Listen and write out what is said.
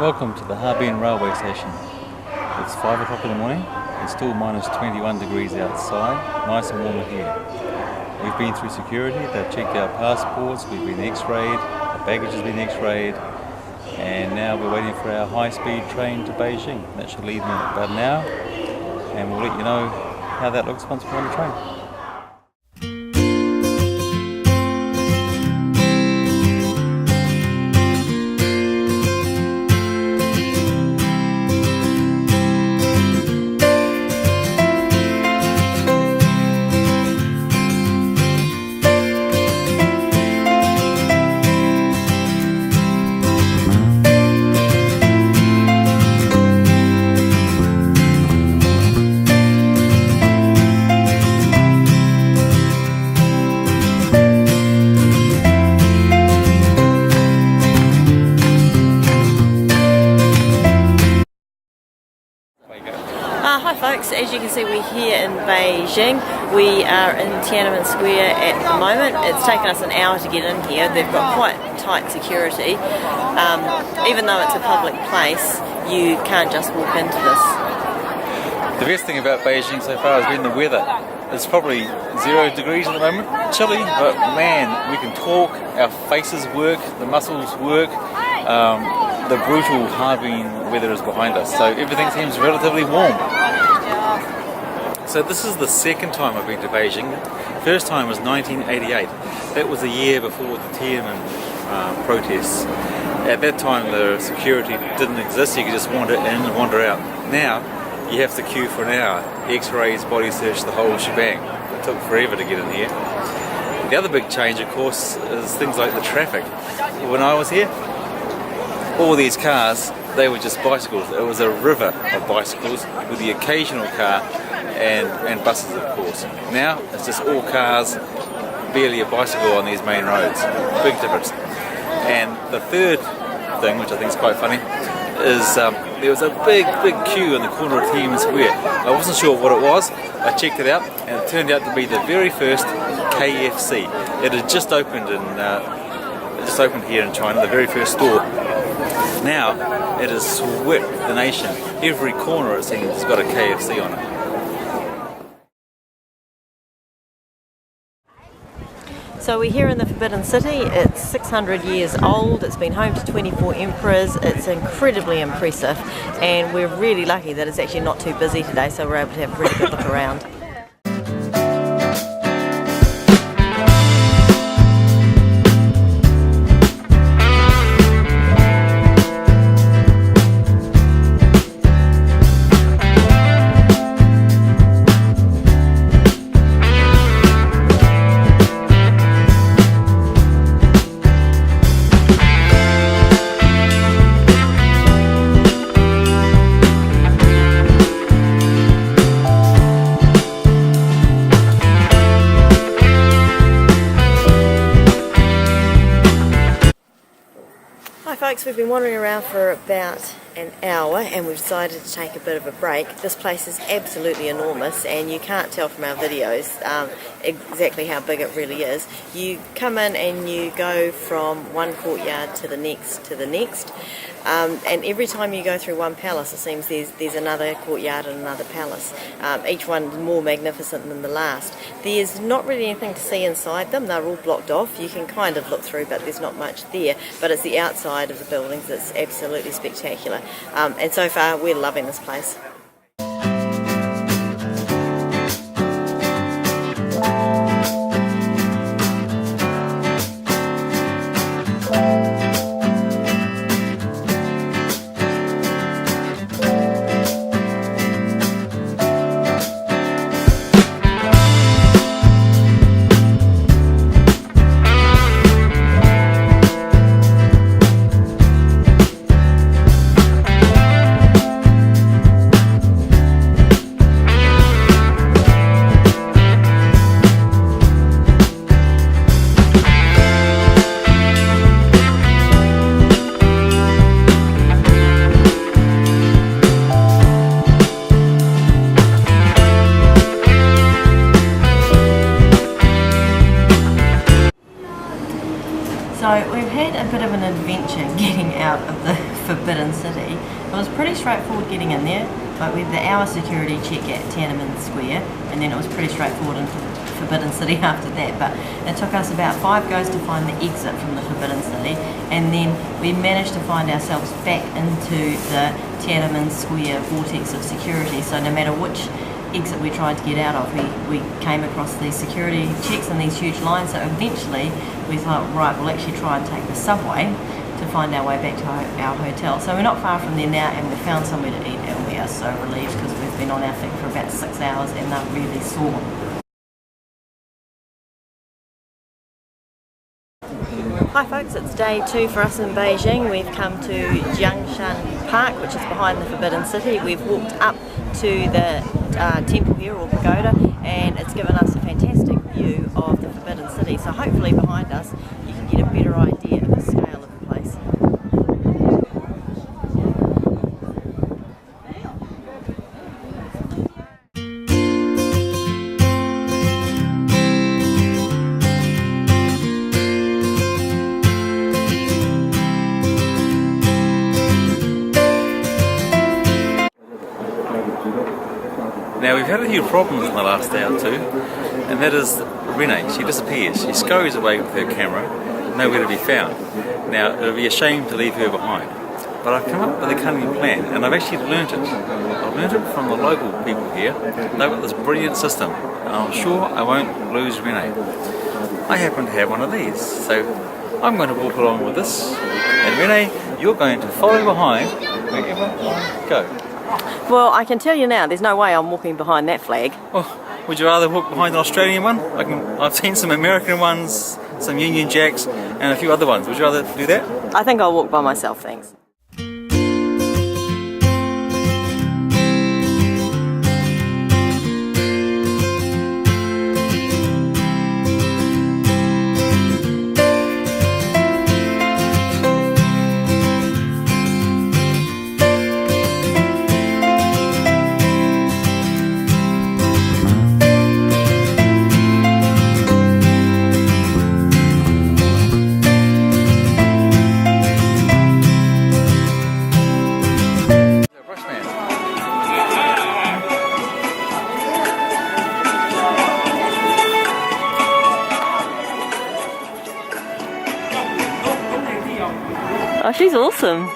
Welcome to the Harbin railway station. It's 5 o'clock in the morning. It's still minus 21 degrees outside, nice and warm in here. We've been through security, they've checked our passports, we've been x-rayed, our baggage has been x-rayed, and now we're waiting for our high-speed train to Beijing. That should leave in about an hour, and we'll let you know how that looks once we're on the train. Hi folks, as you can see we're here in Beijing. We are in Tiananmen Square at the moment. It's taken us an hour to get in here. They've got quite tight security. Even though it's a public place, you can't just walk into this. The best thing about Beijing so far has been the weather. It's probably 0 degrees at the moment, chilly, but man, we can talk, our faces work, the muscles work. The brutal Harbin weather is behind us, so everything seems relatively warm. So this is the second time I've been to Beijing. First time was 1988. That was the year before the Tiananmen protests. At that time the security didn't exist, you could just wander in and wander out. Now you have to queue for an hour, x-rays, body search, the whole shebang. It took forever to get in here. The other big change of course is things like the traffic. When I was here, all these cars, they were just bicycles. It was a river of bicycles with the occasional car and buses of course. Now it's just all cars, barely a bicycle on these main roads. Big difference. And the third thing, which I think is quite funny, is there was a big queue in the corner of Tiananmen Square. I wasn't sure what it was. I checked it out and it turned out to be the very first KFC. It had just opened here in China, the very first store. Now it has swept the nation. Every corner it seems has got a KFC on it. So we're here in the Forbidden City. It's 600 years old, it's been home to 24 emperors, it's incredibly impressive, and we're really lucky that it's actually not too busy today, so we're able to have a really good look around. Hi folks, we've been wandering around for about an hour and we've decided to take a bit of a break. This place is absolutely enormous and you can't tell from our videos exactly how big it really is. You come in and you go from one courtyard to the next and every time you go through one palace it seems there's another courtyard and another palace, each one more magnificent than the last. There's not really anything to see inside them, they're all blocked off. You can kind of look through but there's not much there, but it's the outside of the buildings that's absolutely spectacular, and so far we're loving this place. So we've had a bit of an adventure getting out of the Forbidden City. It was pretty straightforward getting in there, but we had the hour security check at Tiananmen Square, and then it was pretty straightforward into Forbidden City after that. But it took us about 5 goes to find the exit from the Forbidden City, and then we managed to find ourselves back into the Tiananmen Square vortex of security. So no matter which exit we tried to get out of, we came across these security checks and these huge lines. So eventually we thought, right, we'll actually try and take the subway to find our way back to our hotel. So we're not far from there now, and we found somewhere to eat, and we are so relieved because we've been on our feet for about 6 hours and they're really sore. Hi folks, it's day 2 for us in Beijing. We've come to Jingshan Park, which is behind the Forbidden City. We've walked up to the temple here, or pagoda, and it's given us a fantastic view of the Forbidden City. So hopefully behind us you can get a better idea of the scale of the place. Now we've had a few problems in the last day or two, and that is Renee. She disappears. She scurries away with her camera, nowhere to be found. Now it would be a shame to leave her behind, but I've come up with a cunning plan, and I've actually learnt it. I've learnt it from the local people here. They've got this brilliant system, and I'm sure I won't lose Renee. I happen to have one of these, so I'm going to walk along with this, and Renee, you're going to follow behind wherever I go. Well, I can tell you now, there's no way I'm walking behind that flag. Well, would you rather walk behind an Australian one? I've seen some American ones, some Union Jacks, and a few other ones. Would you rather do that? I think I'll walk by myself, thanks. Oh, she's awesome.